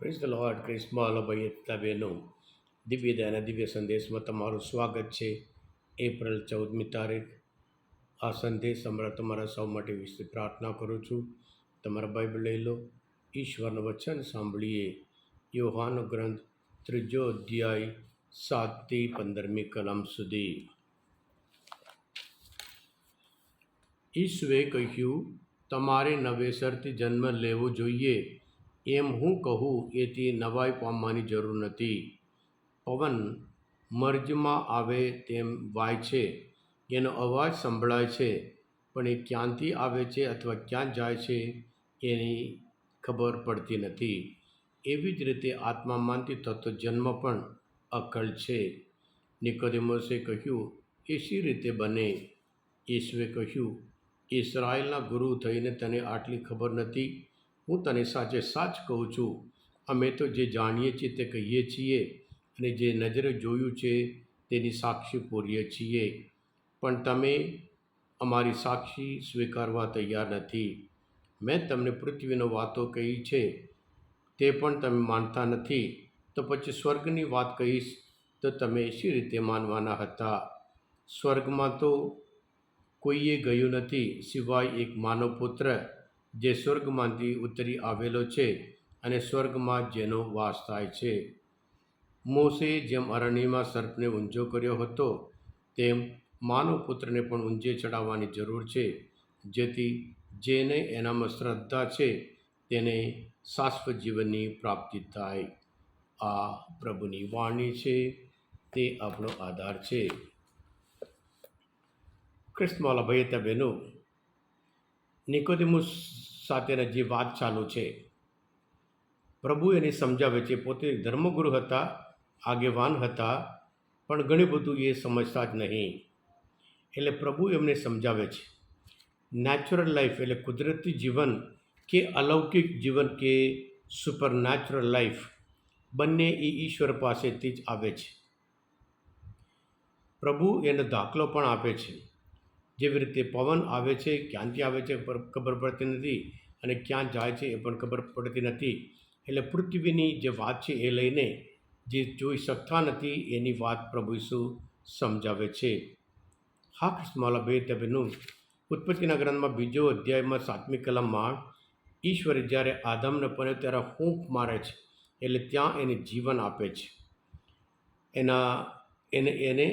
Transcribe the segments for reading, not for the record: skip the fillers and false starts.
Praise the lord. ક્રિસ્મા ભાઈ બહેનો, દિવ્ય દયાના દિવ્ય સંદેશમાં તમારું સ્વાગત છે. એપ્રિલ 14મી તારીખ. આ સંદેશ હમણાં તમારા સૌ માટે વિશે પ્રાર્થના કરું છું. તમારા બાઇબલ લઈ લો, ઈશ્વરનું વચન સાંભળીએ. યોહાનનો ગ્રંથ 3 અધ્યાય 7થી 15મી કલમ સુધી. ઈશ્વરે કહ્યું, તમારે નવેસરથી જન્મ લેવો જોઈએ. એમ હું કહું એથી નવાઈ પામવાની જરૂર નથી. પવન મરજમાં આવે તેમ વાય છે, એનો અવાજ સંભળાય છે, પણ એ ક્યાંથી આવે છે અથવા ક્યાં જાય છે એની ખબર પડતી નથી. એવી જ રીતે આત્મામાંથી થતો જન્મ પણ અકળ છે. નિકોદેમસે કહ્યું, એ શી રીતે બને? ઈશ્વરે કહ્યું, ઇસરાયેલના ગુરુ થઈને તને આટલી ખબર નથી? હું તને સાચે સાચ કહું છું, અમે તો જે જાણીએ છીએ તે કહીએ છીએ, અને જે નજરે જોયું છે તેની સાક્ષી પૂરીએ છીએ, પણ તમે અમારી સાક્ષી સ્વીકારવા તૈયાર નથી. મેં તમને પૃથ્વીનો વાતો કહી છે, તે પણ તમે માનતા નથી. તો પછી સ્વર્ગની વાત કહીશ તો તમે શી રીતે માનવાના હતા? સ્વર્ગમાં તો કોઈએ ગયું નથી, સિવાય એક માનવ પુત્ર, જે સ્વર્ગમાંથી ઉતરી આવેલો છે અને સ્વર્ગમાં જેનો વાસ થાય છે. મોસે જેમ અરણ્યમાં સર્પને ઊંઝો કર્યો હતો, તેમ માનવ પુત્રને પણ ઊંઝે ચડાવવાની જરૂર છે, જેથી જેને એનામાં શ્રદ્ધા છે તેને શાશ્વત જીવનની પ્રાપ્તિ થાય. આ પ્રભુની વાણી છે, તે આપણો આધાર છે. ખ્રિસ્તવાલા ભાઈ બહેનો, નિકોદેમસ સાથેના જે વાત ચાલુ છે, પ્રભુ એને સમજાવે છે. પોતે ધર્મગુરુ હતા, આગેવાન હતા, પણ ઘણું બધું એ સમજતા જ નહીં. એટલે પ્રભુ એમને સમજાવે છે, નેચરલ લાઈફ એટલે કુદરતી જીવન કે અલૌકિક જીવન કે સુપર નેચરલ લાઈફ, બંને એ ઈશ્વર પાસેથી જ આવે છે. પ્રભુ એનો દાખલો પણ આપે છે. જેવી રીતે પવન આવે છે, ક્યાંથી આવે છે ખબર પડતી નથી, અને ક્યાં જાય છે એ પણ ખબર પડતી નથી. એટલે પૃથ્વીની જે વાત છે એ લઈને જે જોઈ શકતા નથી એની વાત પ્રભુ ઈસુ સમજાવે છે. હા કૃષ્ણમાલા બે તબેનું ઉત્પત્તિના ગ્રંથમાં 2 અધ્યાયમાં 7મી કલમમાં ઈશ્વરે જ્યારે આદમને પણ ત્યારે હૂંફ મારે છે, એટલે ત્યાં એને જીવન આપે છે. એને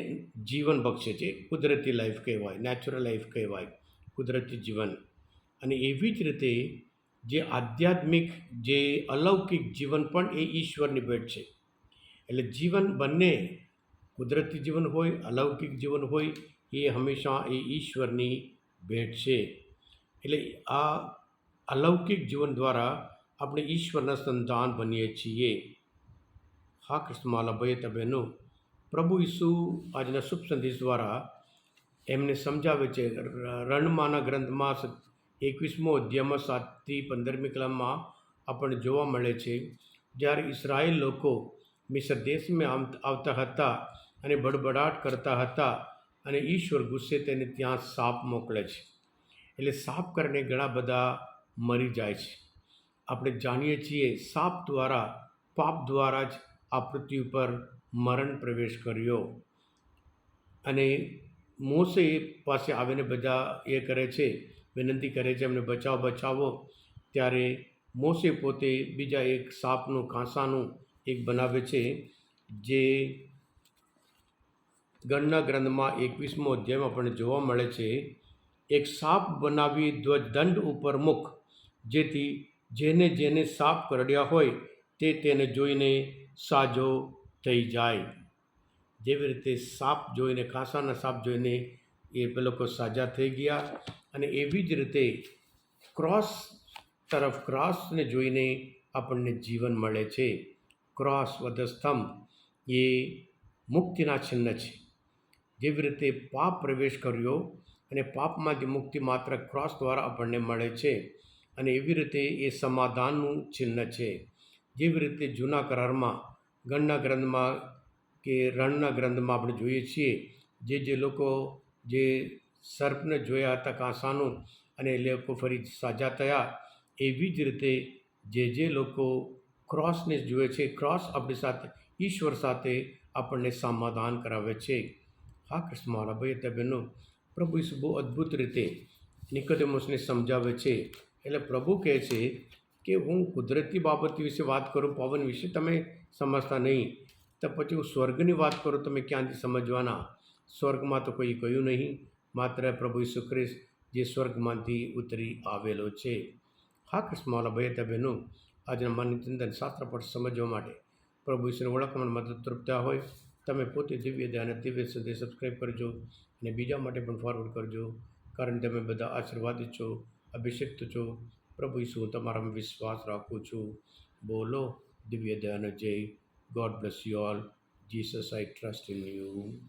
જીવન બક્ષે છે. કુદરતી લાઈફ કહેવાય, નેચરલ લાઈફ કહેવાય, કુદરતી જીવન. અને એવી જ રીતે જે આધ્યાત્મિક, જે અલૌકિક જીવન પણ એ ઈશ્વરની ભેટ છે. એટલે જીવન બંને, કુદરતી જીવન હોય, અલૌકિક જીવન હોય, એ હંમેશા એ ઈશ્વરની ભેટ છે. એટલે આ અલૌકિક જીવન દ્વારા આપણે ઈશ્વરના સંતાન બનીએ છીએ. હા કૃષ્ણમાલા ભાઈ બહેનો, પ્રભુ ઈસુ આજના શુભ સંદેશ દ્વારા એમને સમજાવે છે. રણમાના ગ્રંથમાં 21મો અધ્યાયમાં 7થી 15મી કલમમાં આપણને જોવા મળે છે, જ્યારે ઇસરાયેલ લોકો મિસ્ર દેશમાં આવતા હતા અને બડબડાટ કરતા હતા, અને ઈશ્વર ગુસ્સે તેને ત્યાં સાપ મોકલે છે. એટલે સાપ કરીને ઘણા બધા મરી જાય છે. આપણે જાણીએ છીએ સાપ દ્વારા, પાપ દ્વારા જ આ પૃથ્વી પર મરણ પ્રવેશ કર્યો. અને મોસે પાસે આવીને બધા એ કરે છે, વિનંતી કરે છે એમને બચાવો. ત્યારે મોસે પોતે બીજા એક સાપનું, કાંસાનું એક બનાવે છે, જે ગણના ગ્રંથમાં 21મો અધ્યાયમાં આપણને જોવા મળે છે. એક સાપ બનાવી ધ્વજદંડ ઉપર મૂક, જેથી જેને જેને સાપ કરડ્યા હોય તે તેને જોઈને સાજો થઈ જાય. જેવી રીતે સાપ જોઈને, કાંસાના સાપ જોઈને એ લોકો સાજા થઈ ગયા. અને એવી જ રીતે ક્રોસને જોઈને આપણને જીવન મળે છે. ક્રોસ વધસ્તંભ એ મુક્તિના ચિહ્ન છે. જેવી રીતે પાપ પ્રવેશ કર્યો અને પાપમાંથી મુક્તિ માત્ર ક્રોસ દ્વારા આપણને મળે છે, અને એવી રીતે એ સમાધાનનું ચિહ્ન છે. જેવી રીતે જૂના કરારમાં, ગણના ગ્રંથમાં કે રણના ગ્રંથમાં આપણે જોઈએ છીએ, જે લોકો જે સર્પને જોયા હતા, કાંસાનું, અને એ લોકો ફરી સાજા થયા, એવી જ રીતે જે લોકો ક્રોસને જુએ છે. ક્રોસ આપણી સાથે, ઈશ્વર સાથે આપણને સમાધાન કરાવે છે. હા કૃષ્ણ મારા ભાઈ તે બહેનો, પ્રભુ ઈસુ બહુ અદ્ભુત રીતે નિકોદેમસને સમજાવે છે. એટલે પ્રભુ કહે છે કે હું કુદરતી બાબત વિશે વાત કરું, પવન વિશે તમે સમજતા નહીં, તો પછી હું સ્વર્ગની વાત કરું, તમે ક્યાંથી સમજવાના? સ્વર્ગમાં તો કોઈ કહ્યું નહીં, માત્ર પ્રભુ ઈસુ ખ્રિસ્ત જે સ્વર્ગમાંથી ઉતરી આવેલો છે. હા કૃષ્ણ મારા ભાઈ તે બહેનો, આજના માનવ ચિંતન શાસ્ત્ર પર સમજવા માટે, પ્રભુ ઈશ્વરને ઓળખવામાં મદદરૂપ થયા હોય, તમે પોતે દિવ્ય ધ્યાન અને દિવ્ય સંદેશ સબસ્ક્રાઈબ કરજો અને બીજા માટે પણ ફોરવર્ડ કરજો, કારણ તમે બધા આશીર્વાદિત છો, અભિષિક્ત છો. પ્રભુ ઈસુ હું તમારામાં વિશ્વાસ રાખું છું. બોલો દિવ્ય ધ્યાન જય. God bless you all. Jesus I trust in you.